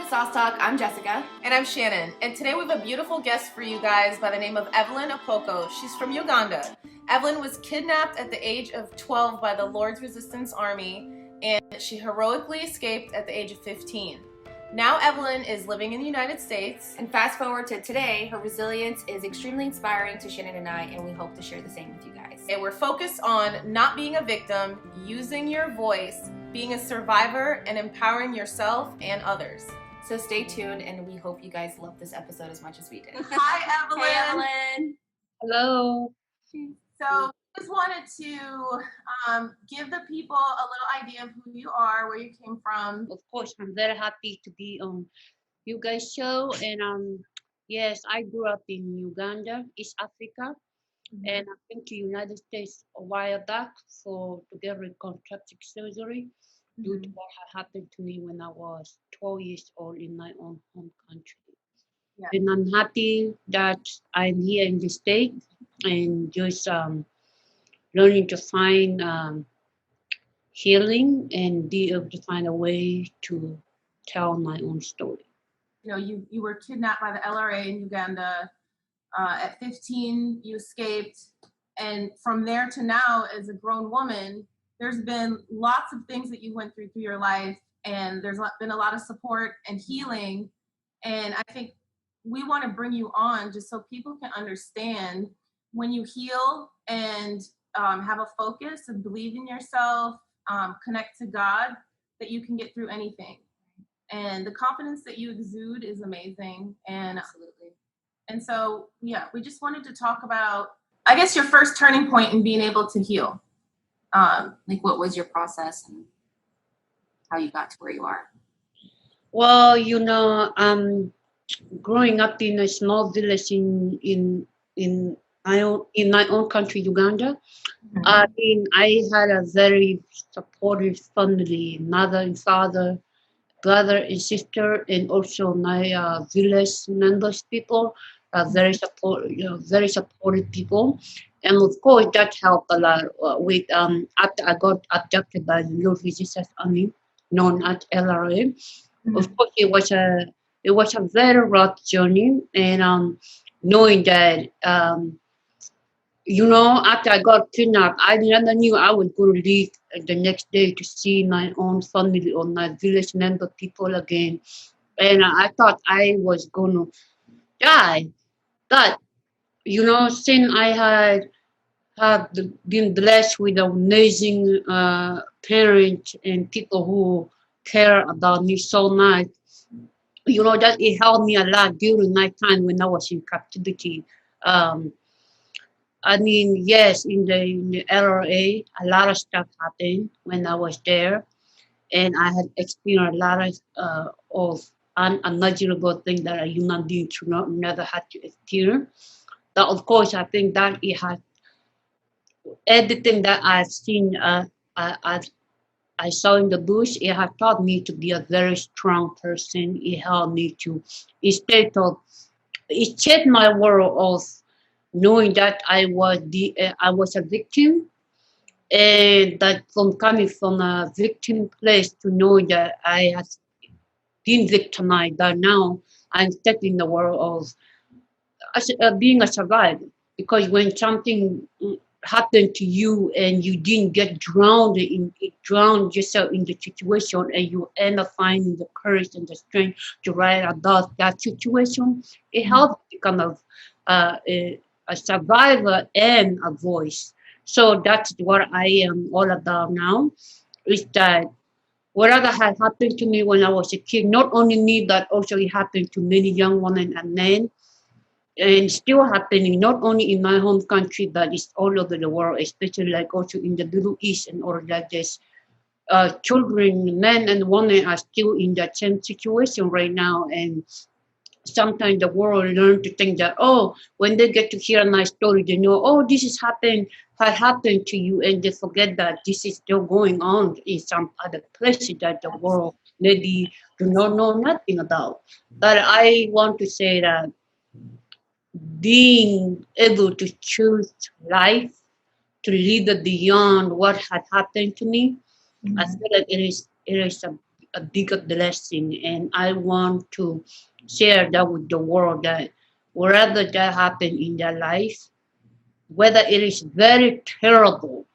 SauceTLK. I'm Jessica. And I'm Shannon. And today we have a beautiful guest for you guys by the name of Evelyn Apoko. She's from Uganda. Evelyn was kidnapped at the age of 12 by the Lord's Resistance Army, and she heroically escaped at the age of 15. Now Evelyn is living in the United States. And fast forward to today, her resilience is extremely inspiring to Shannon and I, and we hope to share the same with you guys. And we're focused on not being a victim, using your voice, being a survivor, and empowering yourself and others. So stay tuned, and we hope you guys love this episode as much as we did. Hi, Evelyn. Hey, Evelyn. Hello. So just wanted to give the people a little idea of who you are, where you came from. Of course, I'm very happy to be on you guys' show. And yes, I grew up in Uganda, East Africa, and I came to United States a while back to get reconstructive surgery due to what had happened to me when I was 12 years old in my own home country. Yeah. And I'm happy that I'm here in the state and just learning to find healing and be able to find a way to tell my own story. You know, you were kidnapped by the LRA in Uganda. At 15, you escaped. And from there to now, as a grown woman, there's been lots of things that you went through your life, and there's been a lot of support and healing. And I think we want to bring you on just so people can understand when you heal and have a focus and believe in yourself, connect to God, that you can get through anything. And the confidence that you exude is amazing. And Absolutely. And so, yeah, we just wanted to talk about, I guess, your first turning point in being able to heal. Like, what was your process and how you got to where you are? Well, growing up in a small village in my own country, Uganda, I had a very supportive family, mother and father, brother and sister, and also my village members. People are very supportive people, and of course that helped a lot with after I got abducted by the Lord's Resistance Army, known as LRA. Of course, it was a very rough journey, and knowing that after I got kidnapped, I never knew I was going to leave the next day to see my own family or my village member people again, and I thought I was going to die. But since I have been blessed with amazing parents and people who care about me so much, that it helped me a lot during my time when I was in captivity. Yes, in the LRA, a lot of stuff happened when I was there, and I had experienced a lot of unimaginable things that a human being should not never had to experience. But of course, I think that it has everything that I've seen, I saw in the bush. It has taught me to be a very strong person. It helped me to, it changed my world of knowing that I was a victim, and that from coming from a victim place to know that I have been victimized, but now I'm stuck in the world of being a survivor. Because when something happened to you and you didn't get drowned yourself in the situation, and you end up finding the courage and the strength to write about that situation, it helps become a survivor and a voice. So that's what I am all about now, is that whatever had happened to me when I was a kid, not only me, but also it happened to many young women and men, and still happening not only in my home country, but it's all over the world, especially like also in the Middle East and all like this. Children, men and women are still in that same situation right now, and sometimes the world learn to think that, when they get to hear my story, they know, this had happened to you, and they forget that this is still going on in some other places that the world maybe do not know nothing about. But I want to say that being able to choose life, to live beyond what had happened to me, I feel like it is a bigger blessing, and I want to share that with the world that wherever that happen in their life, whether it is very terrible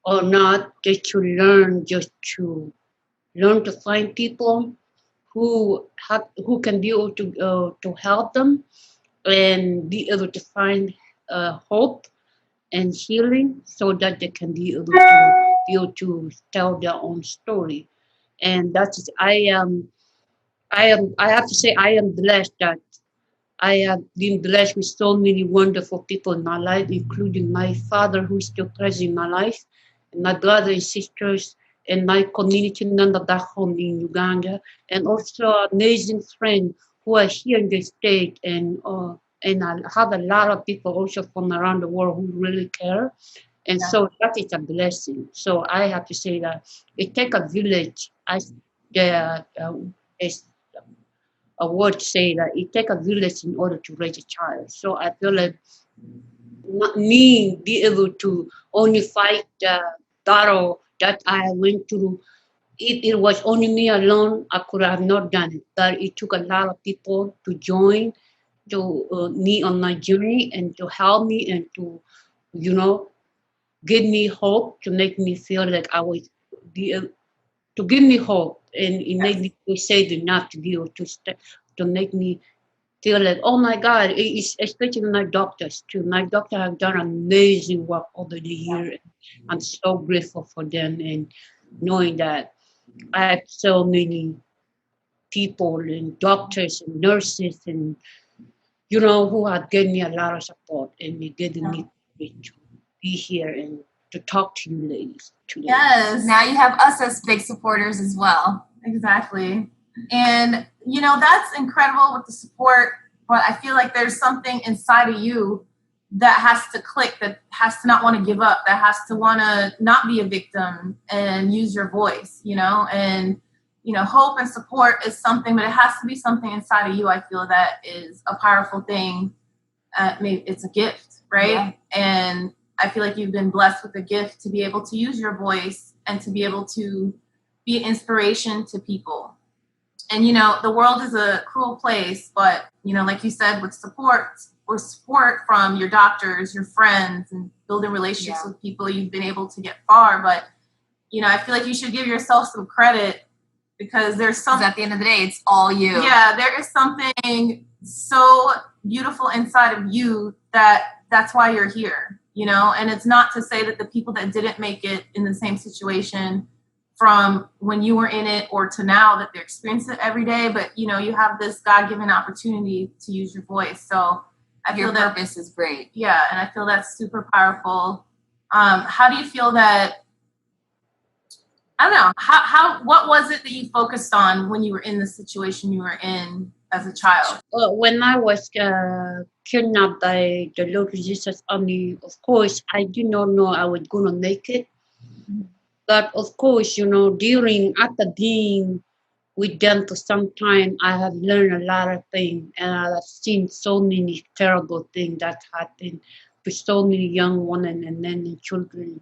or not, just to learn to find people who can be able to help them and be able to find hope and healing so that they can be able to tell their own story. And that's I have to say I am blessed that I have been blessed with so many wonderful people in my life, including my father who is still present in my life, and my brothers and sisters, and my community member back home in Uganda, and also amazing friends who are here in the state, and I have a lot of people also from around the world who really care, and Yeah. so that is a blessing. So I have to say that it takes a village, as the as a word say that it takes a village in order to raise a child. So I feel like me be able to only fight the battle that I went through. If it was only me alone, I could have not done it. But it took a lot of people to join to me on my journey and to help me and to, you know, give me hope to make me feel like I was be to give me hope and it made me feel safe enough to be able to to make me feel like, oh my God, it's especially my doctors too. My doctor have done amazing work over the years. I'm so grateful for them and knowing that I have so many people and doctors and nurses and who have given me a lot of support and they given me to be here and to talk to you ladies today. Yes. Now you have us as big supporters as well. Exactly. And, that's incredible with the support, but I feel like there's something inside of you that has to click, that has to not want to give up, that has to want to not be a victim and use your voice, and, hope and support is something, but it has to be something inside of you. I feel that is a powerful thing. Maybe it's a gift, right? Yeah. And I feel like you've been blessed with a gift to be able to use your voice and to be able to be an inspiration to people. And, the world is a cruel place, but, like you said, with support from your doctors, your friends, and building relationships with people, you've been able to get far. But, I feel like you should give yourself some credit because there's something. At the end of the day, it's all you. Yeah, there is something so beautiful inside of you that's why you're here, and it's not to say that the people that didn't make it in the same situation from when you were in it or to now that they're experiencing it every day, but you have this God-given opportunity to use your voice. So I feel your purpose is great. Yeah, and I feel that's super powerful. How do you feel that? I don't know. What was it that you focused on when you were in the situation you were in as a child? When I was kidnapped by the Lord Jesus Army, of course, I did not know I was going to make it. But of course, after being with them for some time, I have learned a lot of things and I have seen so many terrible things that happen to so many young women and men and children.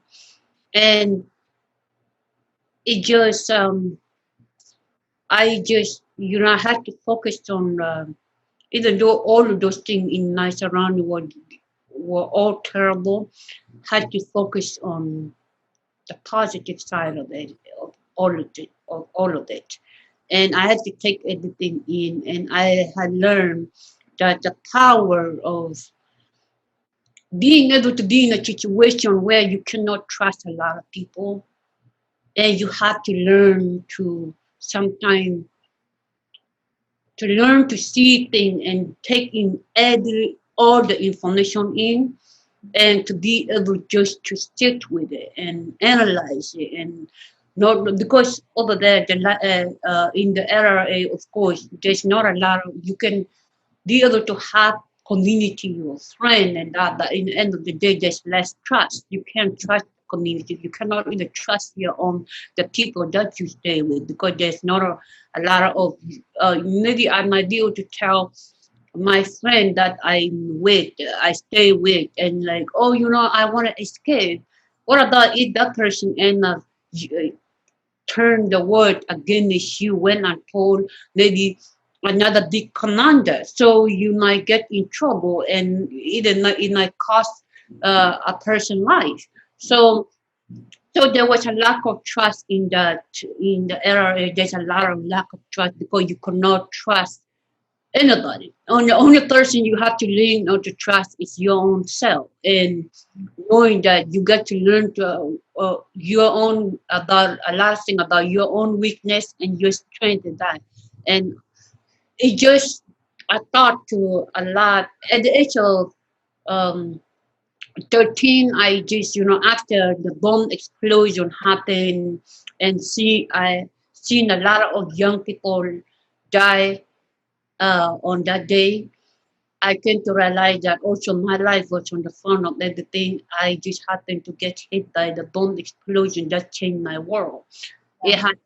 And it just, I just, I had to focus on, even though all of those things in my surrounding were all terrible, had to focus on the positive side of it, of all of it. And I had to take everything in, and I had learned that the power of being able to be in a situation where you cannot trust a lot of people, and you have to learn to sometimes to learn to see things and take in all the information in and to be able just to sit with it and analyze it and not because over there in the LRA, of course, there's not a lot of you can be able to have community or friend and that, but in the end of the day there's less trust. You can't trust community. You cannot even trust your own the people that you stay with because there's not a lot of maybe I might be able to tell my friend that I stay with, and like, oh, I want to escape. What about if that person end up turn the word against you when I told maybe another big commander. So you might get in trouble and it might cost a person life. So so there was a lack of trust in the area. There's a lot of lack of trust because you could not trust anybody. Only person you have to lean on to trust is your own self, and knowing that you get to learn to your own about a lot of things about your own weakness and your strength in that. And it just I thought to a lot at the age of um, 13. I just after the bomb explosion happened and see I seen a lot of young people die on that day. I came to realize that also my life was on the front of everything. I just happened to get hit by the bomb explosion that changed my world. It had,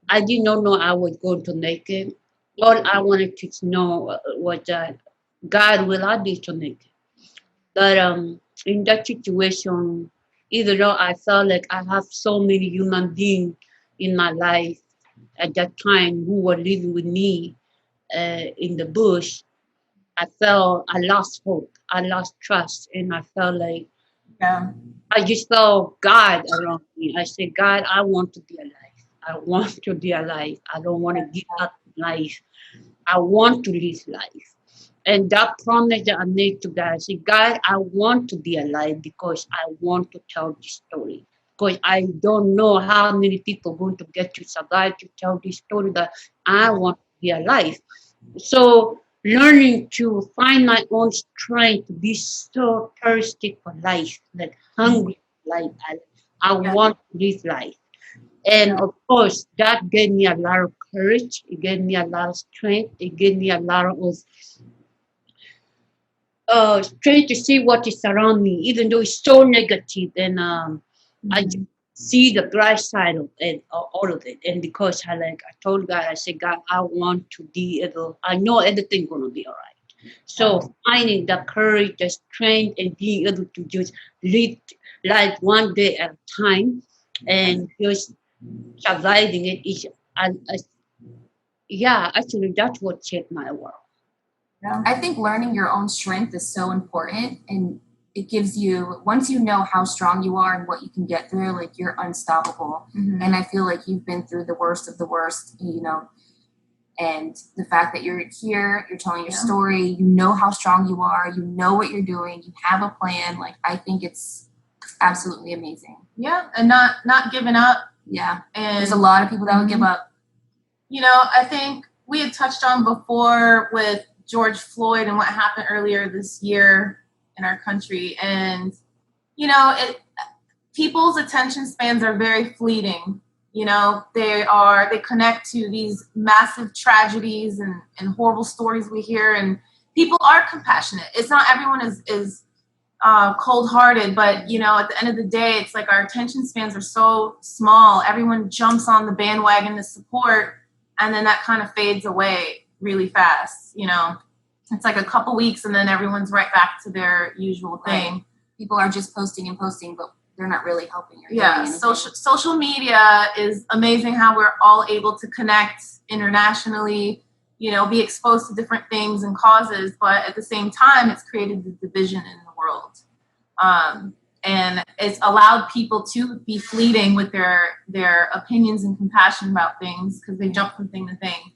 I did not know I was going to make it. All I wanted to know was that God will allow me to make it. But in that situation, even though I felt like I have so many human beings in my life at that time who were living with me in the bush, I lost hope, I lost trust, and I felt like Yeah. I just felt God around me. I said, God, I want to be alive. I want to be alive. I don't want to give up life. I want to live life. And that promise that I made to God, I said, God, I want to be alive because I want to tell this story. Because I don't know how many people are going to get to survive to tell this story that I want to be alive. So learning to find my own strength, to be so thirsty for life, like hungry for life. I Yeah. want to live life. And of course, that gave me a lot of courage. It gave me a lot of strength. It gave me a lot of strength to see what is around me, even though it's so negative. And I just see the bright side of it, all of it. And because I told God, I said, God, I want to be able. I know everything's gonna be all right. So finding the courage, the strength, and being able to just live life one day at a time, and just surviving it is, I, yeah, actually, that's what shaped my world. I think learning your own strength is so important, and it gives you, once you know how strong you are and what you can get through, like you're unstoppable. And I feel like you've been through the worst of the worst, and the fact that you're here, you're telling your story, you know how strong you are, you know what you're doing, you have a plan. Like, I think it's absolutely amazing. Yeah, and not giving up. Yeah. And There's a lot of people that would give up. I think we had touched on before with George Floyd and what happened earlier this year in our country. And, people's attention spans are very fleeting. They connect to these massive tragedies and horrible stories we hear, and people are compassionate. It's not everyone is cold-hearted, but at the end of the day, it's like our attention spans are so small. Everyone jumps on the bandwagon to support, and then that kind of fades away really fast. It's like a couple weeks, and then everyone's right back to their usual thing. Right. People are just posting and posting, but they're not really helping. Social media is amazing how we're all able to connect internationally, be exposed to different things and causes, but at the same time, it's created the division in the world. And it's allowed people to be fleeting with their opinions and compassion about things because they jump from thing to thing.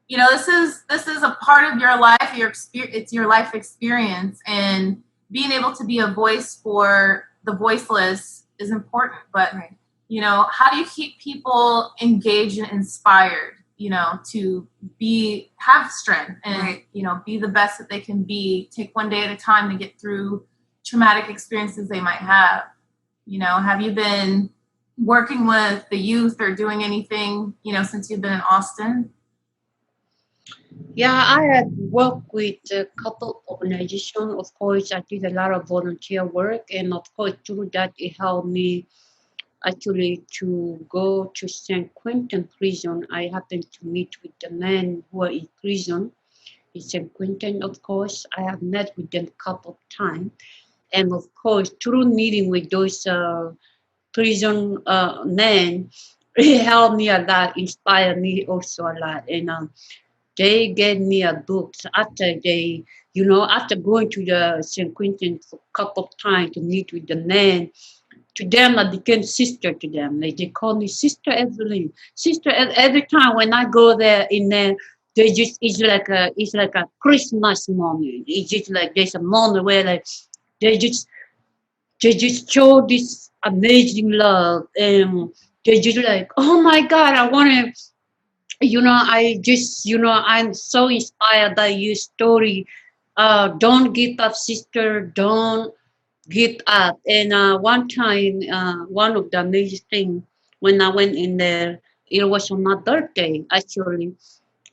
This is a part of your life. It's your life experience, and being able to be a voice for the voiceless is important. But how do you keep people engaged and inspired? To have strength and be the best that they can be. Take one day at a time to get through traumatic experiences they might have. Have you been working with the youth or doing anything since you've been in Austin? Yeah, I have worked with a couple organizations. Of course, I did a lot of volunteer work, and of course, through that, it helped me actually to go to San Quentin prison. I happened to meet with the men who are in prison in San Quentin. Of course, I have met with them a couple of times, and of course, through meeting with those prison men, it helped me a lot, inspired me also a lot. And they gave me a book after they, after going to the St. Quentin for a couple of times to meet with the men. To them, I became sister to them. Like they call me Sister Evelyn. Sister, every time when I go there in there, they just it's like a Christmas moment. It's just like there's a moment where like they just they just show this amazing love, and they just like, oh my God, I want to. I'm so inspired by your story. Don't give up, sister. Don't give up. And one time, one of the amazing things when I went in there, it was on my birthday actually,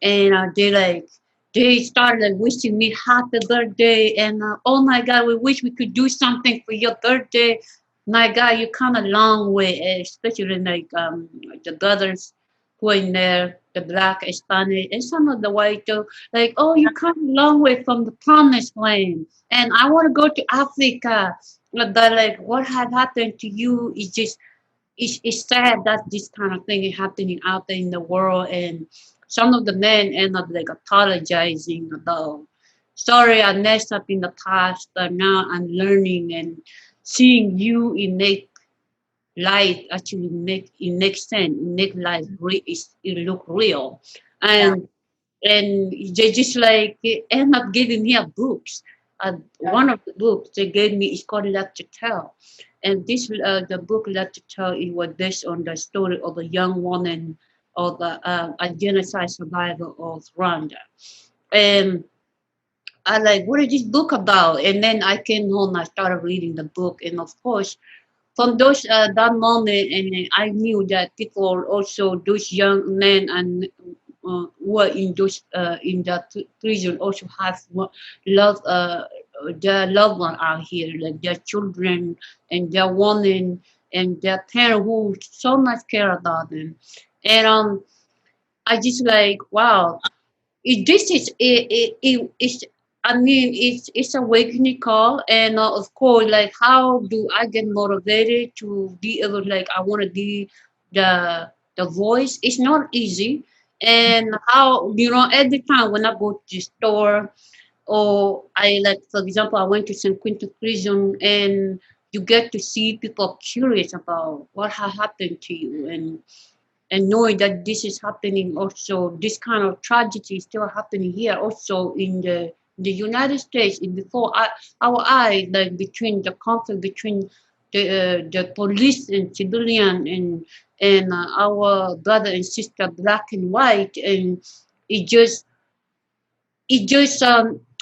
and they started like wishing me happy birthday, and oh my God, we wish we could do something for your birthday. My God, you come a long way, especially like the brothers who are in there, the black, Spanish, and some of the white too. Like, oh, you come a long way from the promised land, and I want to go to Africa. But like, what had happened to you is just it's sad that this kind of thing is happening out there in the world, and some of the men end up like apologizing about, sorry, I messed up in the past, but now I'm learning and seeing you in make life actually make it makes sense, it make life it look real, Yeah. and they just like end up giving me a books. One of the books they gave me is called Love to Tell, and this the book Love to Tell it was based on the story of a young woman of a genocide survivor of Rwanda, and I like, what is this book about? And then I came home, I started reading the book, and of course from those that moment, and I knew that people also those young men and who are in those in that prison also have love their loved one out here, like their children and their women and their parents who so much care about them, and I just like, wow, this is it's I mean it's a awakening call, and of course, like, how do I get motivated to be able, like, I want to be the voice. It's not easy, and how, every time when I go to the store, or I, like, for example, I went to St. Quentin prison, and you get to see people curious about what has happened to you, and knowing that this is happening also, this kind of tragedy is still happening here also in the United States, in before our eyes, like between the conflict between the police and civilian, and our brother and sister, black and white, and it just it just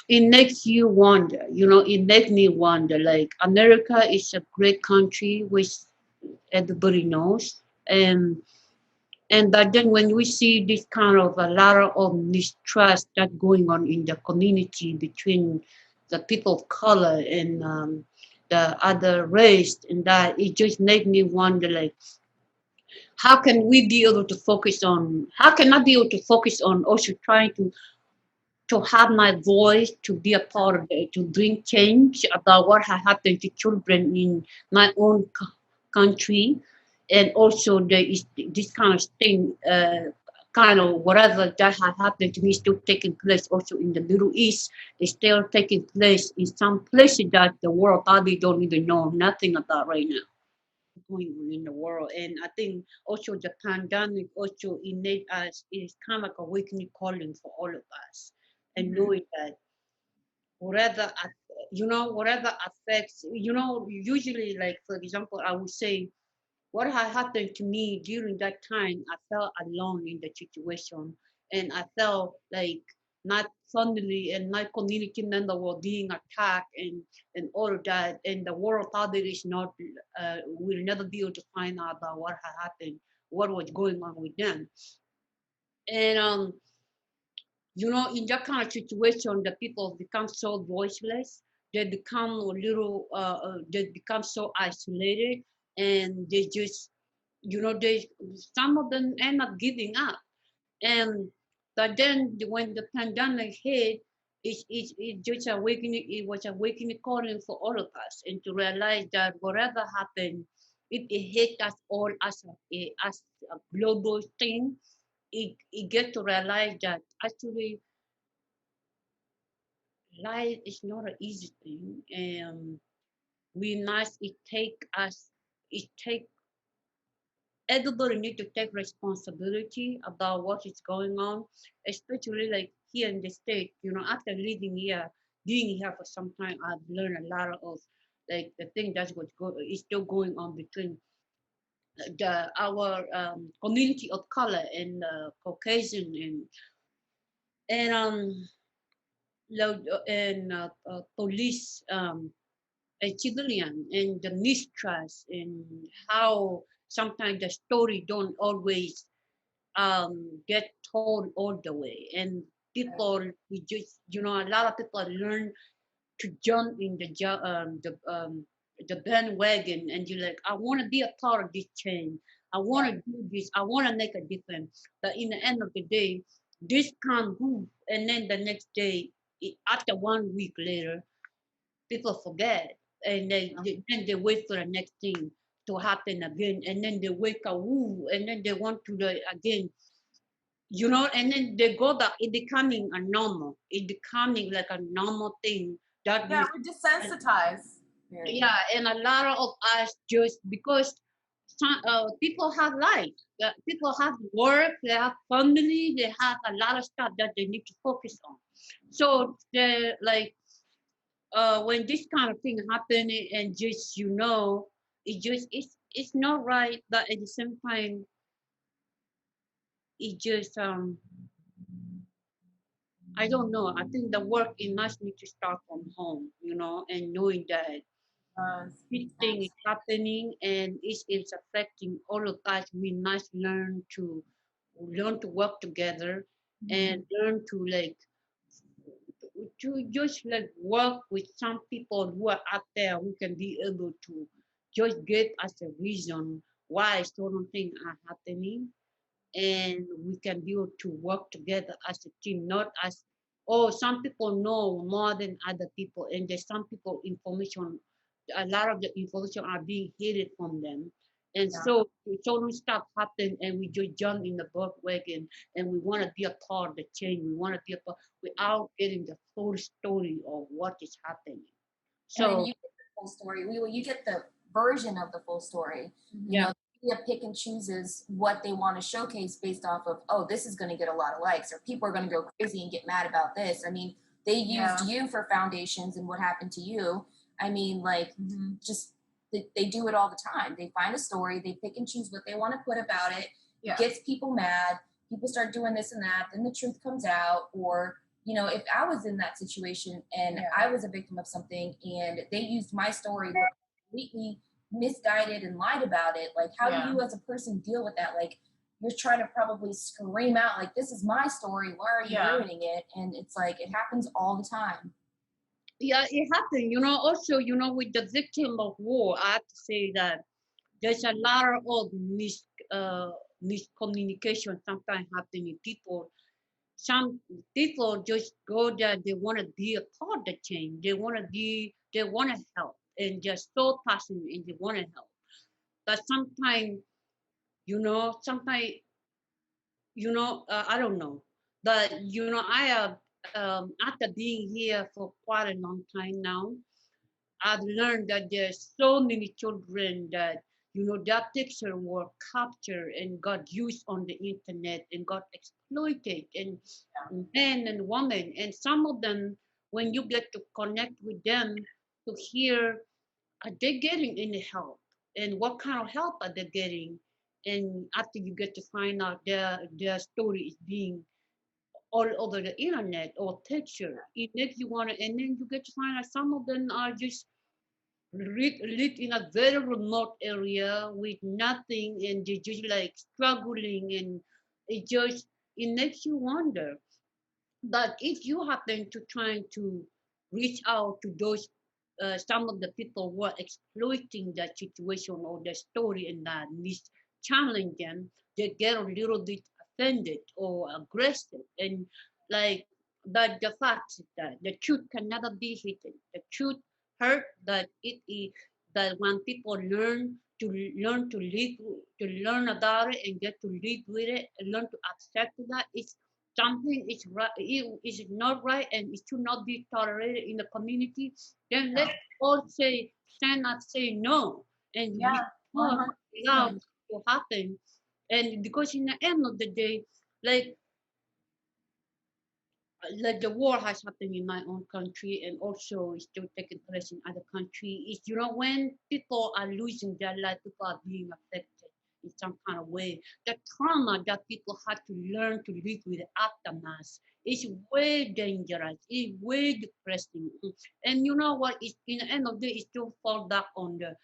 it makes you wonder, it makes me wonder, like, America is a great country, which everybody knows, and but then when we see this kind of a lot of mistrust that going on in the community between the people of color and the other race, and that it just made me wonder, like, how can we be able to focus on? How can I be able to focus on also trying to have my voice to be a part of it, to bring change about what has happened to children in my own country, and also this kind of thing, kind of whatever that has happened to me is still taking place also in the Middle East. It's still taking place in some places that the world probably don't even know nothing about right now going on in the world. And I think also the pandemic also innate us is kind of like a awakening calling for all of us, and knowing that whatever whatever affects, usually, like, for example, I would say what had happened to me during that time, I felt alone in the situation, and I felt like my family and my community member were being attacked, and all of that, and the world probably is not will never be able to find out about what had happened, what was going on with them. And in that kind of situation, the people become so voiceless. They become a little, they become so isolated, and they just, they some of them end up giving up. And but then when the pandemic hit, it just awakening. It was awakening calling for all of us, and to realize that whatever happened, it hit us all as a global thing, it get to realize that actually life is not an easy thing, and we must it take everybody need to take responsibility about what is going on, especially like here in the state. After living here, being here for some time, I've learned a lot of like the thing is still going on between our community of color and Caucasian and police and civilian and the mistrust and how sometimes the story don't always get told all the way, and people we just a lot of people learn to jump in the bandwagon, and you're like, I want to be a part of this change. I want to do this. I want to make a difference. But in the end of the day, this can't move. And then the next day, after 1 week later, people forget, and then they wait for the next thing to happen again, and then they wake up, woo, and then they want to do it again. And then they go back. It becoming a normal. It becoming like a normal thing that Yeah, we're desensitized. yeah, and a lot of us just because people have life, people have work, they have family, they have a lot of stuff that they need to focus on. So they like when this kind of thing happen, and just it's not right, but at the same time it just I don't know. I think the work it must need to start from home, and knowing that this thing is happening and it is affecting all of us. We must learn to work together and learn to just like work with some people who are out there who can be able to just get us a reason why certain things are happening, and we can be able to work together as a team, not as some people know more than other people, and there's some people information, a lot of the information are being hidden from them, and so certain stuff happen, and we just jump in the bandwagon, and we want to be a part of the change. We want to be a part without getting the full story of what is happening. And then So you get the full story. You get the version of the full story. yeah, Media pick and chooses what they want to showcase based off of, oh, this is going to get a lot of likes, or people are going to go crazy and get mad about this. I mean, they used you for foundations and what happened to you. I mean, like, just they do it all the time. They find a story, they pick and choose what they want to put about it. It gets people mad. People start doing this and that. Then the truth comes out, or if I was in that situation and I was a victim of something and they used my story but completely misguided and lied about it, like how do you as a person deal with that? Like you're trying to probably scream out like, this is my story, why are you ruining it? And it's like it happens all the time. Yeah, it happened. Also, with the victim of war, I have to say that there's a lot of miscommunication sometimes happening. Some people just go there, they want to be a part of the change. They want to help, and they're so passionate and they want to help. But sometimes, I don't know. But, I have, after being here for quite a long time now, I've learned that there's so many children that their picture were captured and got used on the internet and got exploited, and men and women, and some of them, when you get to connect with them to hear, are they getting any help, and what kind of help are they getting, and after you get to find out their story is being all over the internet or picture, it makes you want to, and then you get to find out some of them are just live in a very remote area with nothing, and they just like struggling, and it makes you wonder. But if you happen to trying to reach out to those some of the people who are exploiting that situation or the story and that challenge them, they get a little bit offended or aggressive, and like, but the fact is that the truth can never be hidden. The truth hurt, that it is that when people learn to learn to live, to learn about it and get to live with it and learn to accept that it's something is right, it is not right and it should not be tolerated in the community, then let's all say, stand up, say no, and we Yeah, not 100%. allow it to happen. And because in the end of the day, like like the war has happened in my own country and also is still taking place in other countries. Is when people are losing their life, people are being affected in some kind of way. The trauma that people had to learn to live with aftermath is way dangerous. It's way depressing. And you know what? It's, in the end of the day, it still fall back on the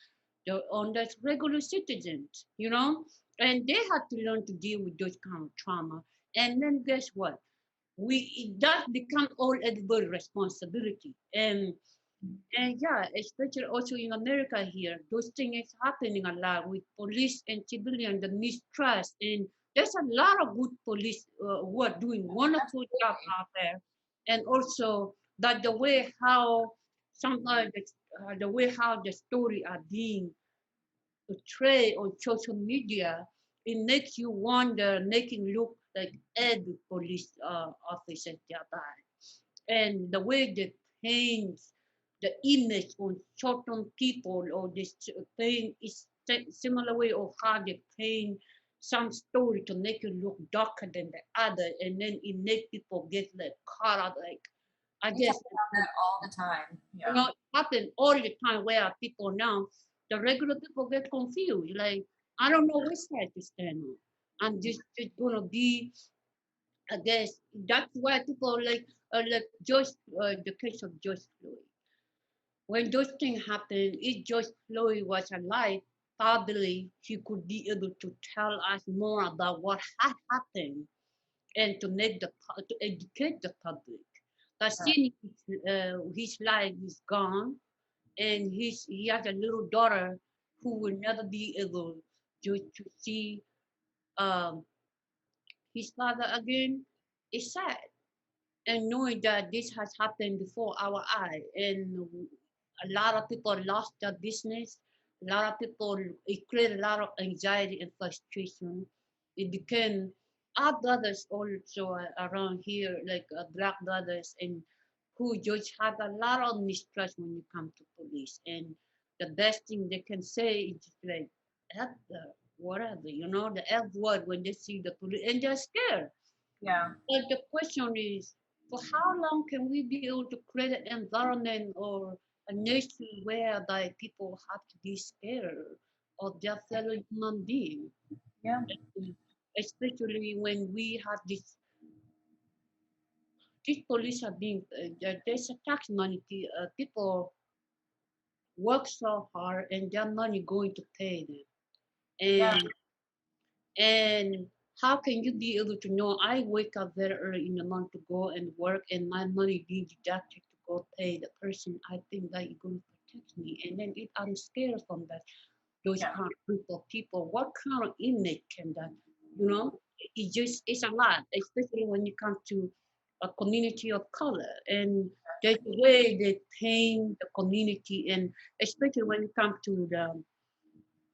regular citizens, and they had to learn to deal with those kind of trauma. And then guess what? We it does become all everybody responsibility. And yeah, especially also in America here, those things is happening a lot with police and civilian, the mistrust. And there's a lot of good police who are doing wonderful job out there. And also that the way how sometimes the way how the story are being portrayed on social media, it makes you wonder, making look like every police officer there bad. And the way they paint the image on certain people, or this paint is similar way of how they paint some story to make it look darker than the other, and then it makes people get like caught up. Like I We guess talk about that all the time. Yeah. it happens all the time where people now, the regular people get confused. Like, I don't know which side to stand on. I'm just it's gonna be, I guess, that's why people like George, the case of George Floyd. When those things happened, if George Floyd was alive, probably he could be able to tell us more about what had happened and to make to educate the public. But since his life is gone, and he has a little daughter who will never be able to see um, his father again, is sad. And knowing that this has happened before our eye, and a lot of people lost their business, a lot of people, it created a lot of anxiety and frustration. It became our brothers also around here, like black brothers, and who just had a lot of mistrust when you come to police. And the best thing they can say is just like, F the whatever, the F word when they see the police, and they're scared. Yeah. But the question is, for how long can we be able to create an environment or a nation where the people have to be scared of their fellow human being? Yeah. Especially when we have these police are being, there's a tax money, people work so hard and their money going to pay them. Yeah. And how can you be able to know I wake up very early in the morning to go and work and my money being deducted to go pay the person I think that is going to protect me? And then if I'm scared from that, those Yeah. kind of group of people, what kind of image can that, it's a lot, especially when you come to a community of color. And there's the way they paint the community, and especially when it comes to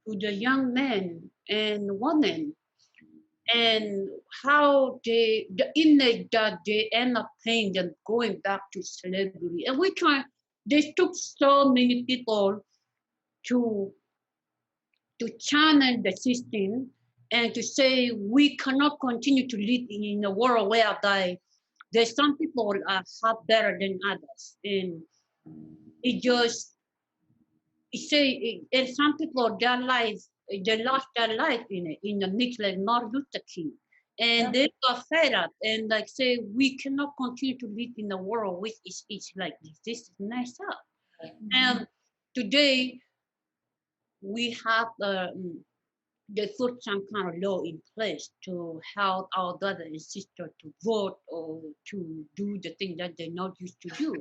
the young men and women, and how the image that they end up paying them going back to slavery. And they took so many people to channel the system and to say we cannot continue to live in a world whereby there's some people are far better than others. And it just and some people their lives they lost their life in the mix, like Martin Luther King, and Yeah. they got fed up and like say we cannot continue to live in a world which is like this. This is messed up. And today we have they put some kind of law in place to help our brother and sister to vote or to do the thing that they're not used to do.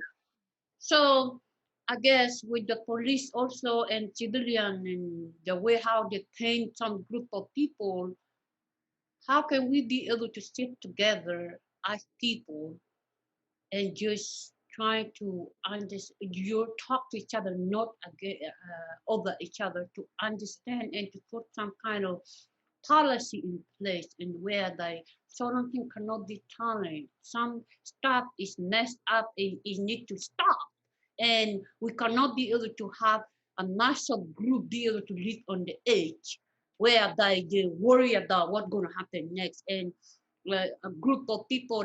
So I guess with the police also and civilian and the way how they paint some group of people, how can we be able to sit together as people and just trying to understand, you talk to each other, not over each other, to understand and to put some kind of policy in place, and where the certain thing cannot be tolerated. Some stuff is messed up and it need to stop. And we cannot be able to have a national group be able to live on the edge where they worry about what's going to happen next. And a group of people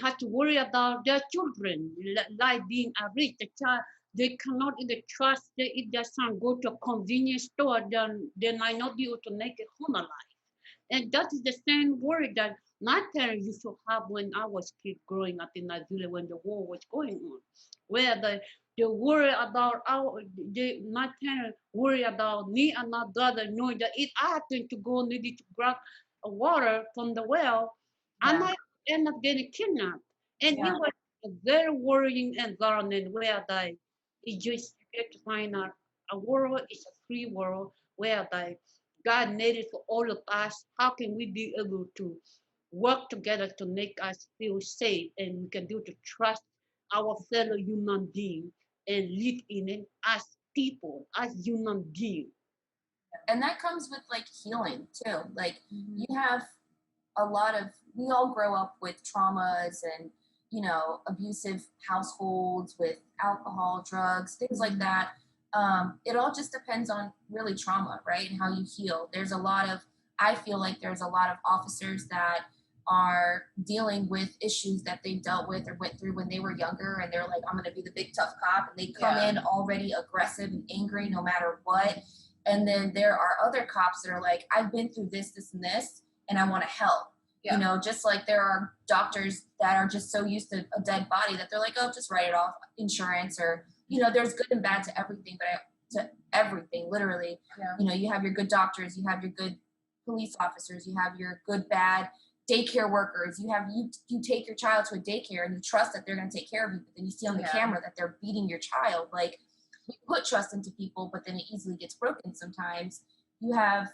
have to worry about their children, like being a rich the child. They cannot even trust that if their son go to a convenience store, then they might not be able to make it home alive. And that is the same worry that my parents used to have when I was kid growing up in Nigeria when the war was going on, where they worry about my parents worry about me and my brother knowing that if I happen to go maybe to grab water from the well, I might end up getting kidnapped. And it was a very worrying environment where it just get to find out a world is a free world whereby God made it for all of us. How can we be able to work together to make us feel safe, and we can do to trust our fellow human being and live in it as people, as human beings? And that comes with like healing too. Like you have a lot of, we all grow up with traumas and, you know, abusive households with alcohol, drugs, things like that. It all just depends on really trauma, right? And how you heal. There's a lot of, I feel like there's a lot of officers that are dealing with issues that they dealt with or went through when they were younger, and they're like, I'm going to be the big tough cop, and they come in already aggressive and angry no matter what. And then there are other cops that are like, I've been through this, this, and this, and I want to help. You know, just like there are doctors that are just so used to a dead body that they're like, oh, just write it off, insurance, or, you know, there's good and bad to everything, to everything, literally. You know, you have your good doctors, you have your good police officers, you have your good, bad daycare workers, you take your child to a daycare and you trust that they're going to take care of you, but then you see on the camera that they're beating your child. Like, we put trust into people, but then it easily gets broken sometimes. You have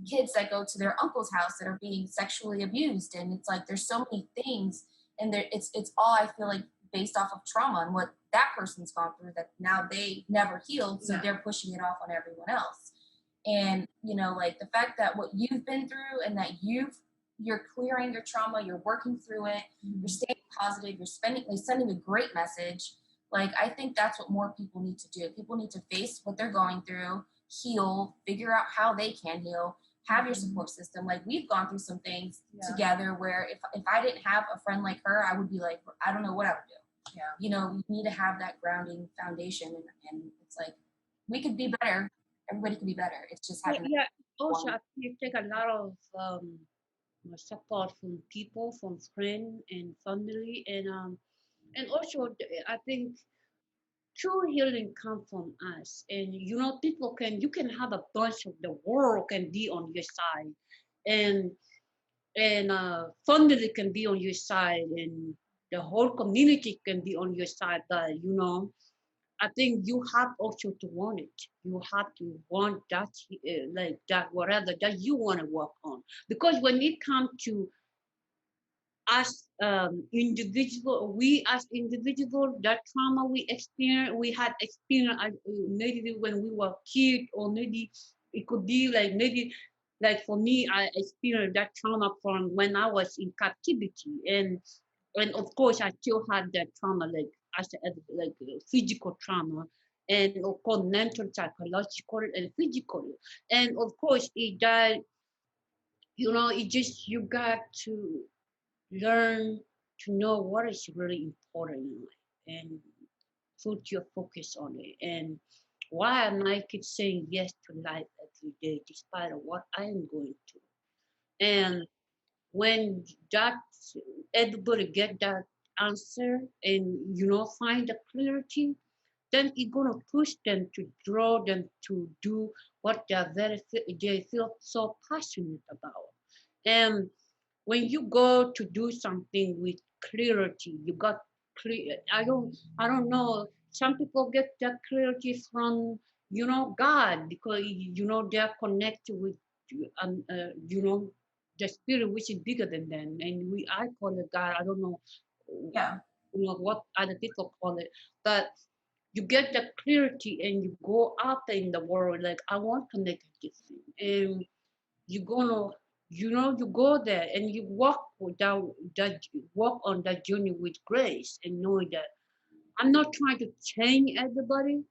kids that go to their uncle's house that are being sexually abused, and it's like there's so many things, and it's all, I feel like, based off of trauma and what that person's gone through that now they never healed, so they're pushing it off on everyone else. And you know, like the fact that what you've been through and that you're clearing your trauma, you're working through it, you're staying positive, you're sending a great message. Like, I think that's what more people need to do. People need to face what they're going through, heal, figure out how they can heal, have your support system. Like, we've gone through some things together where if I didn't have a friend like her, I would be like, I don't know what I would do. You know, you need to have that grounding foundation, and it's like, we could be better. Everybody could be better. It's just having Also, I think you take a lot of support from people, from friends and family, and also I think true healing comes from us. And you know, you can have a bunch of the world can be on your side, and family can be on your side, and the whole community can be on your side. But you know, I think you have also to want it. You have to want that, like that, whatever that you want to work on. Because when it comes to us we as individual, that trauma we had experienced maybe when we were kids, or maybe it could be like for me, I experienced that trauma from when I was in captivity, and of course I still had that trauma, like I said, like physical trauma, and of course mental, psychological, and physical, and of course it that, you know, it just, you got to learn to know what is really important in life and put your focus on it. And why am I keep saying yes to life every day despite of what I am going through? And when that everybody get that answer, and you know, find the clarity, then it's gonna push them to draw them to do what they feel so passionate about. And when you go to do something with clarity, you got clear. I don't know. Some people get that clarity from, you know, God, because you know they're connected with you know, the spirit which is bigger than them, and I call it God. I don't know. what other people call it, but you get the clarity and you go out there in the world like I want to make a difference, and you're gonna, you go there and you walk with that walk on that journey with grace and knowing that I'm not trying to change everybody.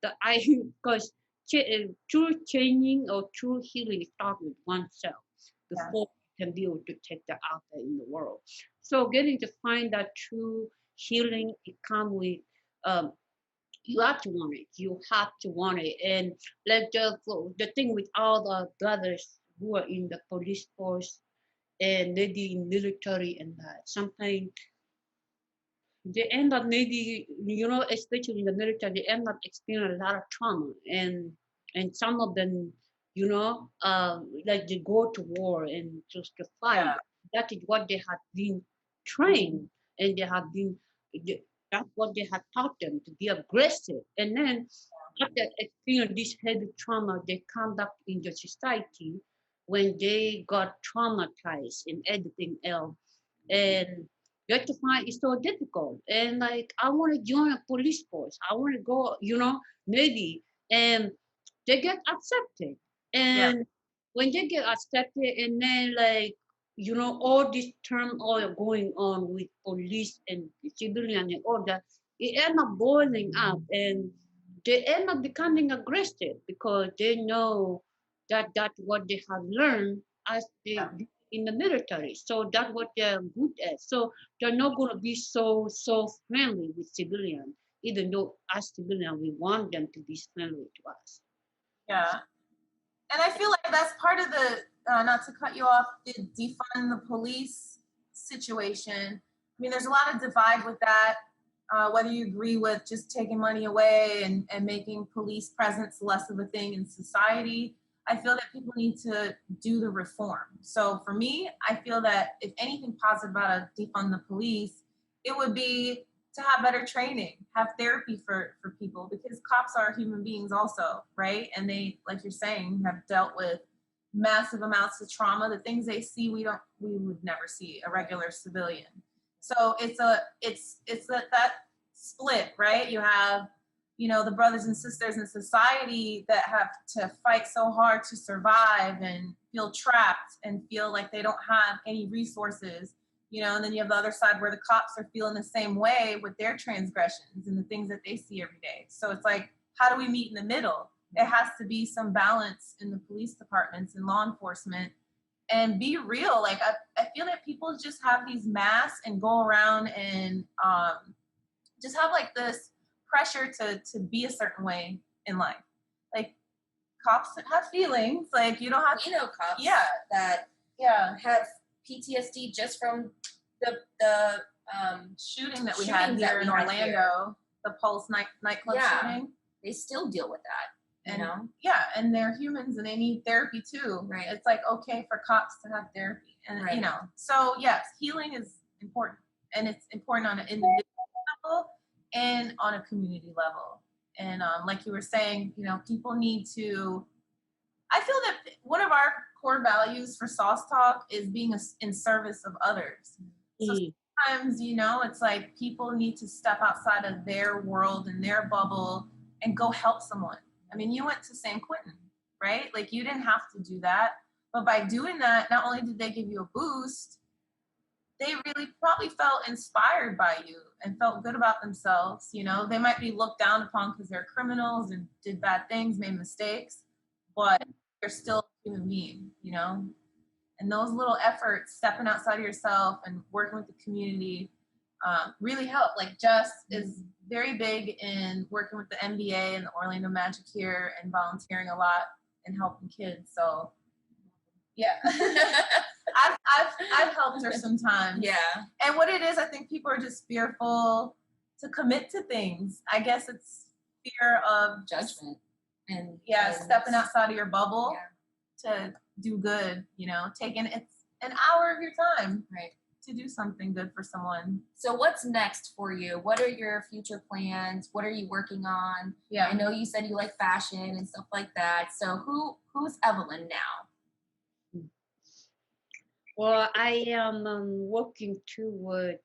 That I because true changing or true healing starts with oneself Yeah. before you can be able to take that out there in the world. So getting to find that true healing, it comes with um, you have to want it. You have to want it. And like the thing with all the brothers who are in the police force and maybe in military and that, sometimes they end up maybe, especially in the military, they end up experiencing a lot of trauma. And some of them, like they go to war and just to fight. Yeah. That is what they have been trained, and they have been, that's what they have taught them to be aggressive. And then after experience this heavy trauma, they come back in the society when they got traumatized and everything else. And you have to find it's so difficult. And like I want to join a police force. I want to go, Navy, and they get accepted. Yeah. And when they get accepted, and then like all this turmoil going on with police and civilian and all that, it end up boiling up, and they end up becoming aggressive because they know that that's what they have learned as they Yeah. in the military. So that's what they're good at. So they're not going to be so friendly with civilians, even though as civilians we want them to be friendly to us. Yeah. And I feel like that's part of the, not to cut you off, the defund the police situation. I mean, there's a lot of divide with that, whether you agree with just taking money away and making police presence less of a thing in society. I feel that people need to do the reform. So for me, I feel that if anything positive about a defund the police, it would be to have better training, have therapy for people, because cops are human beings also, right? And they, like you're saying, have dealt with massive amounts of trauma. The things they see, we would never see a regular civilian. So it's that split, right? You have, the brothers and sisters in society that have to fight so hard to survive and feel trapped and feel like they don't have any resources, and then you have the other side where the cops are feeling the same way with their transgressions and the things that they see every day. So it's like, how do we meet in the middle? It has to be some balance in the police departments and law enforcement, and be real. Like I feel that people just have these masks and go around and just have like this pressure to be a certain way in life. Like cops have feelings. Like you don't have to, cops that have PTSD just from the shooting that we shootings had that here we in had Orlando, the Pulse nightclub shooting. They still deal with that, And and they're humans and they need therapy too. Right. It's like okay for cops to have therapy, and Right. So yes, healing is important, and it's important on an individual level and on a community level. And like you were saying, people need to. I feel that one of our core values for Sauce Talk is being in service of others. So sometimes, it's like people need to step outside of their world and their bubble and go help someone. I mean, you went to San Quentin, right? Like you didn't have to do that. But by doing that, not only did they give you a boost, they really probably felt inspired by you and felt good about themselves. They might be looked down upon because they're criminals and did bad things, made mistakes, but they're still a human being, And those little efforts, stepping outside of yourself and working with the community, really help. Like Jess is very big in working with the NBA and the Orlando Magic here and volunteering a lot and helping kids. So yeah. I've helped her sometimes. Yeah. And what it is, I think people are just fearful to commit to things. I guess it's fear of judgment and stepping outside of your bubble Yeah. to do good, taking it's an hour of your time Right. to do something good for someone. So what's next for you? What are your future plans? What are you working on? Yeah. I know you said you like fashion and stuff like that. So who's Evelyn now? Well, I am working toward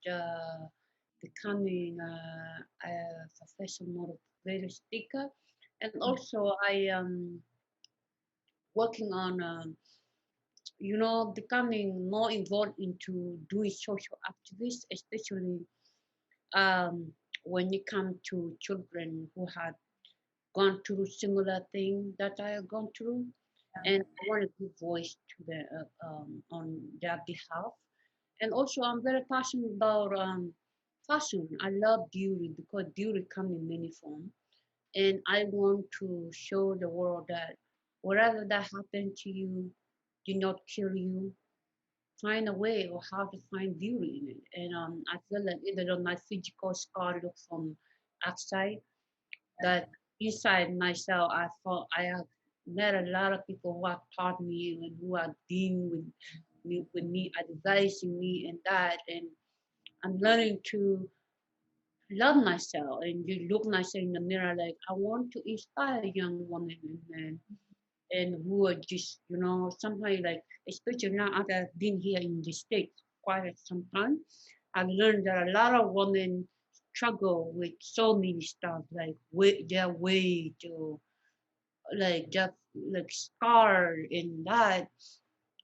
becoming a professional motivator speaker, and also I am working on becoming more involved into doing social activists, especially um, when it comes to children who had gone through similar things that I have gone through, and I want to give voice to the on their behalf. And also, I'm very passionate about fashion. I love beauty because beauty comes in many forms, and I want to show the world that whatever that happened to you did not kill you. Find a way or how to find beauty in it. And I feel like even though my physical scar looks from outside, that inside myself, I thought I have met a lot of people who have taught me and who are being with me, advising me and that. And I'm learning to love myself and you look myself in the mirror like I want to inspire young women and men and who are just, sometimes like, especially now after I've been here in the States quite some time, I've learned that a lot of women struggle with so many stuff, like their weight or like just like scar and that.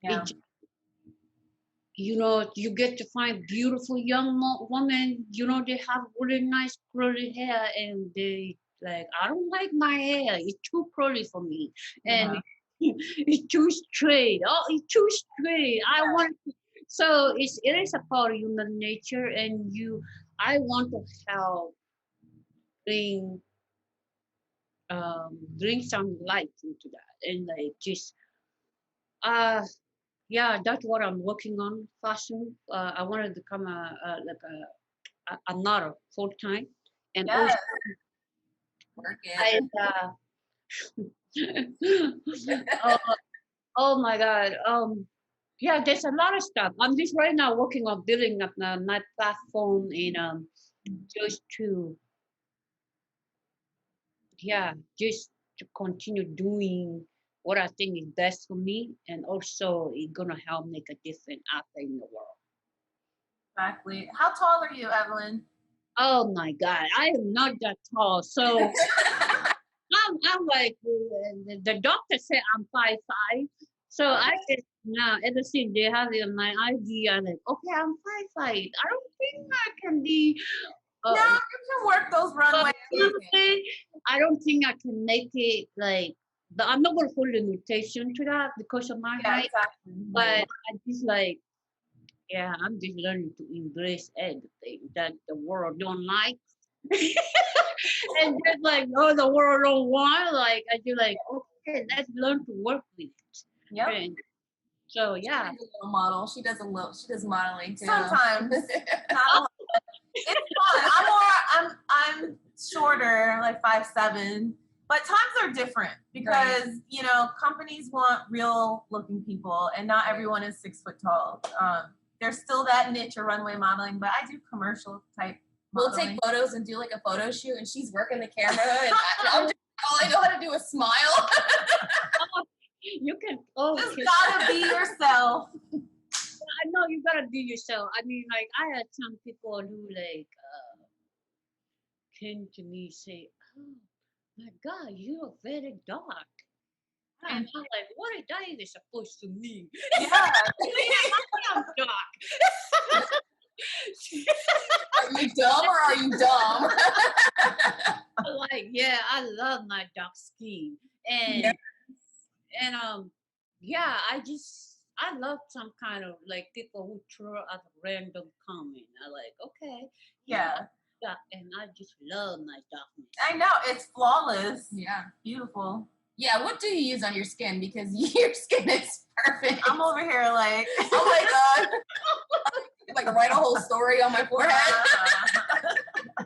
Yeah. It, you get to find beautiful young women, they have really nice curly hair and they like, I don't like my hair. It's too curly for me. And it's too straight. Oh, it's too straight. I want so it is a part of human nature and I want to help bring bring some light into that and like just uh yeah, that's what I'm working on. Fashion. I want to become a model full time, and also Yes. Work I it. uh, oh my god, yeah, there's a lot of stuff. I'm just right now working on building up my platform and just to just to continue doing what I think is best for me, and also it's gonna help make a difference out there in the world. Exactly. How tall are you, Evelyn? Oh my God, I am not that tall. So I'm like, the doctor said I'm 5'5". So I said, now, ever since they have it on my ID, I'm like, okay, I'm 5'5". I don't think I can be, No, uh, you can work those runways. honestly, I don't think I can make it like, but I'm not going to put a limitation to that because of my Yeah, height. exactly. But I just like, yeah, I'm just learning to embrace everything that the world don't like. And just like, oh, the world don't want, like, I do like, okay, let's learn to work with it. Yep. And so, yeah. She's a little model. She does modeling too. Sometimes. Not a lot. It's fun. I'm shorter, like 5'7", but times are different because companies want real looking people, and not everyone is 6 foot tall. There's still that niche of runway modeling, but I do commercial type. We'll take photos and do like a photo shoot, and she's working the camera, and all I know how to do is smile. You can Just gotta be yourself. I know you gotta be yourself. I mean, like I had some people who like came to me say, "Oh my God, you are very dark," and I'm like, "What is that even supposed to mean?" Yeah, I'm dark. Are you dumb or are you dumb? Like, yeah, I love my dark skin, and yeah, I love some kind of like people who throw out a random comment. I like, okay, yeah, and I just love my darkness. I know, it's flawless. Yeah, beautiful. Yeah, what do you use on your skin? Because your skin is perfect. I'm over here like, oh my God. Like write a whole story on my forehead.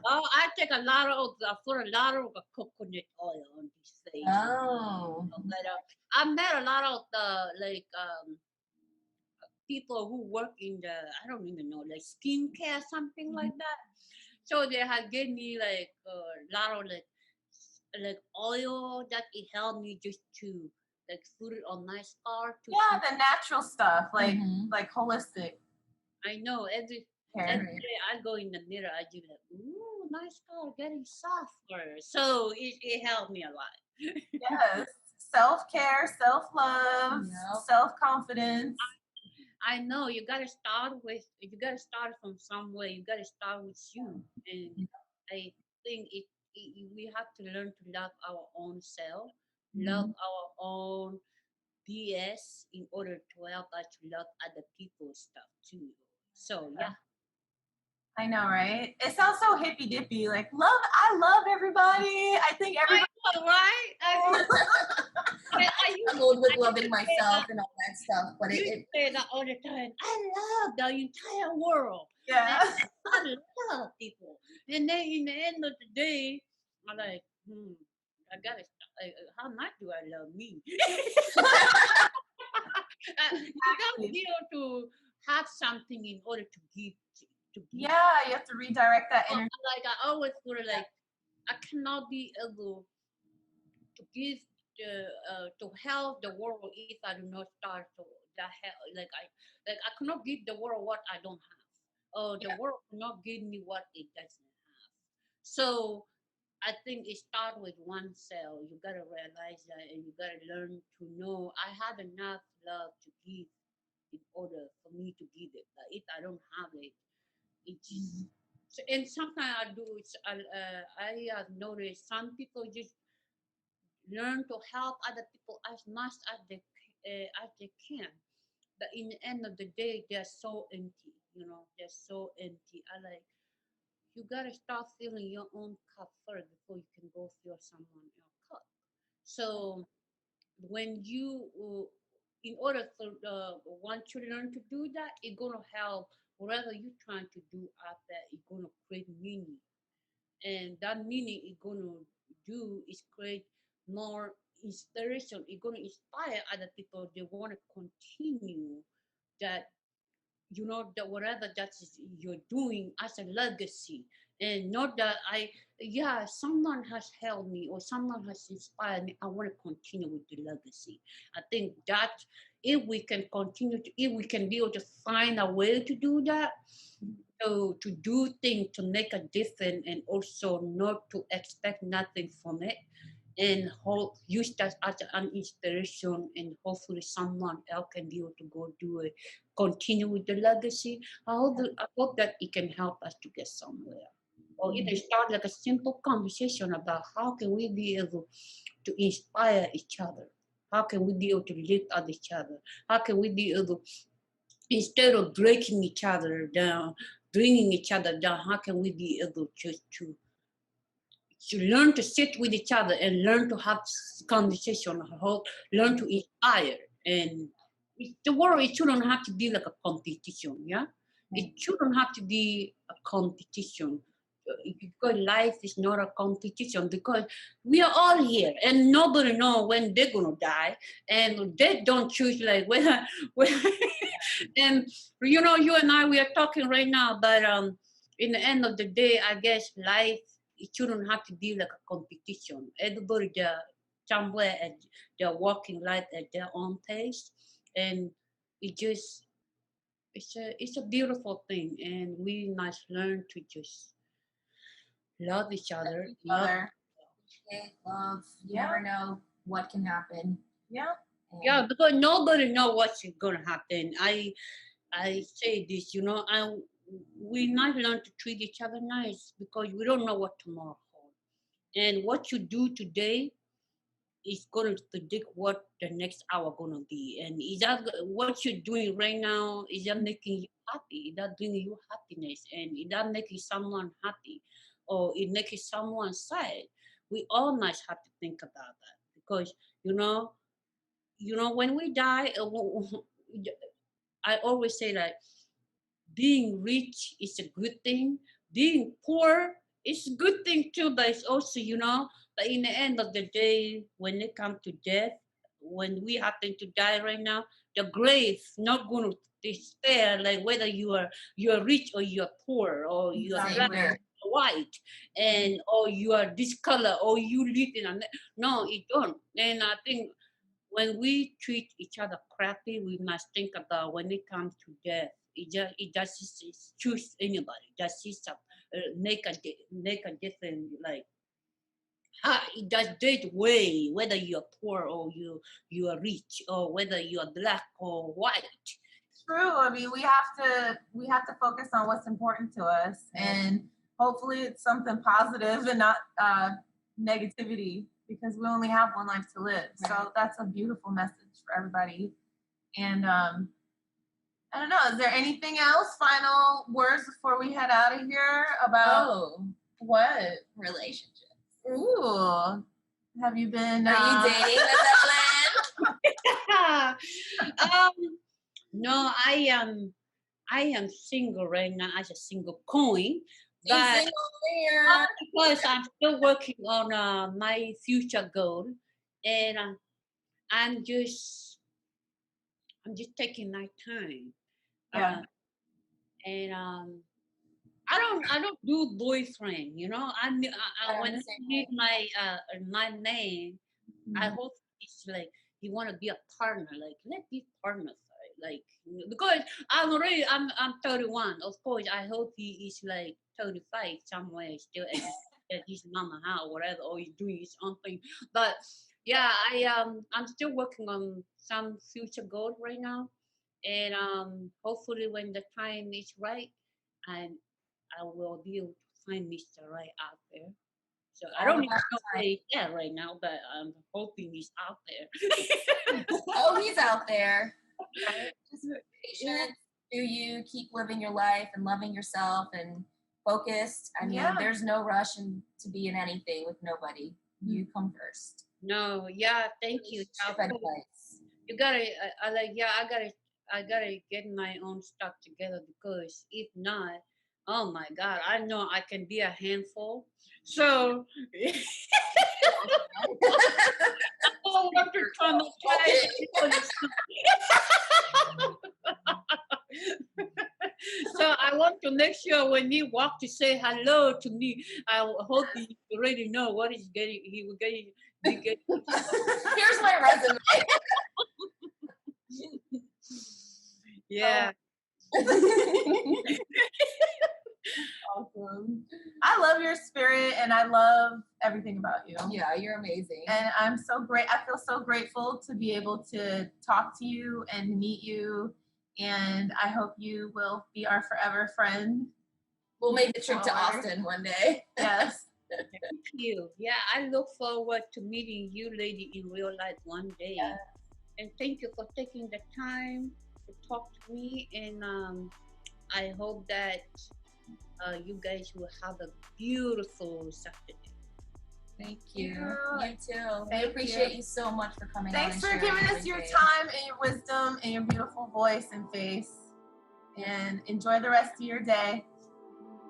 I take I put a lot of coconut oil on this face. Oh. But I met a lot of people who work in the, I don't even know, like skincare, something like that. So they had given me like a lot of like oil that it helped me just to like put it on my scar. The natural stuff, like holistic. I know And care. I go in the mirror, I do like, ooh, nice car, getting softer. So it helped me a lot. Yes. Self-care, self-love, Yep. self-confidence. I know you gotta start from somewhere. You gotta start with you, and I think we have to learn to love our own self, love Mhm. our own BS in order to help us to love other people's stuff too. So yeah. I know, right? It sounds so hippy dippy. Like I love everybody. I think I everybody. know, right? I I'm old with loving say myself that, and all that stuff, but you say that all the time. I love the entire world. Yeah. I love people. And then in the end of the day, I'm like, I gotta stop. How much do I love me? You gotta be able to have something in order to give. To give. Yeah, you have to redirect that So, energy. like I always feel like I cannot be able to give to help the world if I do not start to the help. I cannot give the world what I don't have. The world cannot give me what it doesn't have. So I think it starts with oneself. You gotta realize that, and you gotta learn to know I have enough love to give in order for me to give it. But if I don't have it, it just so, and sometimes I do. I have noticed some people just learn to help other people as much as they can. But in the end of the day, they're so empty. You know, they're so empty. I like you gotta start filling your own cup first before you can go fill someone else's cup. So when you, in order for once you learn to do that, it's gonna help whatever you're trying to do out there. It's gonna create meaning, and that meaning it's gonna do is create more inspiration. It's gonna inspire other people. They want to continue that, you know, that whatever that is you're doing as a legacy, and not that yeah, someone has helped me or someone has inspired me, I want to continue with the legacy. I think that if we can continue to, if we can be able to find a way to do that, to do things to make a difference, and also not to expect nothing from it, and hope use that as an inspiration, and hopefully someone else can be able to go do it, continue with the legacy. I hope that it can help us to get somewhere, or even start like a simple conversation about how can we be able to inspire each other, how can we be able to lift up each other, how can we be able, instead of breaking each other down, bringing each other down, how can we be able just to learn to sit with each other and learn to have conversation, learn to inspire. And the world, it shouldn't have to be like a competition, yeah? It shouldn't have to be a competition. Because life is not a competition, because we are all here and nobody knows when they're gonna die, and they don't choose like when and you know, you and I, we are talking right now, but in the end of the day, I guess life, it shouldn't have to be like a competition. Everybody they're somewhere and they're walking life at their own pace, and it just it's a beautiful thing, and we must learn to just love each other, Each love. other, love. You never know what can happen. Yeah. Yeah, because nobody know what's gonna happen. I say this, you know, we might learn to treat each other nice, because we don't know what tomorrow holds. And what you do today is going to predict what the next hour gonna be. And is that what you're doing right now? Is that making you happy? Is that bringing you happiness? And is that making someone happy, or is making someone sad? We all must have to think about that, because when we die, I always say that being rich is a good thing. Being poor is a good thing too, but it's also, but in the end of the day, when it comes to death, when we happen to die right now, the grave not going to despair like whether you are rich or you are poor, or you are black or white, or you are this color, or you live in a, no, it don't. And I think when we treat each other crappy, we must think about when it comes to death. It just choose anybody. Just make a difference. Like it just did way whether you're poor or you are rich or whether you are black or white. True. I mean, we have to focus on what's important to us, and hopefully it's something positive and not negativity, because we only have one life to live. Right. So that's a beautiful message for everybody. And I don't know, is there anything else? Final words before we head out of here about what? Relationships. Ooh. Have you been Are you dating with Evelyn? No, I am single right now as a single coin. But because I'm still working on my future goal, and I'm just taking my time. Yeah. And I don't do boyfriend. You know, when I meet my man, I hope it's like he want to be a partner. Like let be partners. Like because I'm 31. Of course, I hope he is like 35 somewhere still at his mama house or whatever, or he's doing his own thing. But yeah, I'm still working on some future goal right now, and hopefully when the time is right, I will be able to find Mr. Right out there. So I don't even know where he's at right now, but I'm hoping he's out there. Oh, he's out there. Just be patient. Do you keep living your life and loving yourself and focused? I mean, there's no rush to be in anything with nobody. You come first. No, yeah, thank you. You gotta, I gotta get my own stuff together, because if not, oh my God, I know I can be a handful. So so I want to make sure when he walk to say hello to me, I hope he already know what he's getting. He will get. Here's my resume. Yeah. Awesome. I love your spirit and I love everything about you. Yeah, you're amazing. And I feel so grateful to be able to talk to you and meet you. And I hope you will be our forever friend. We'll make the trip to Austin one day. Yes. Thank you. Yeah, I look forward to meeting you, lady, in real life one day. Yeah. And thank you for taking the time to talk to me. And I hope that you guys will have a beautiful Saturday. Thank you. You too. I appreciate you so much for coming on. Thanks for giving us your time and your wisdom and your beautiful voice and face. And enjoy the rest of your day.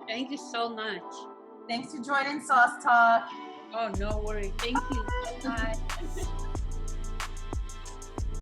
Thank you so much. Thanks for joining Sauce Talk. Oh, no worries. Thank you. Bye.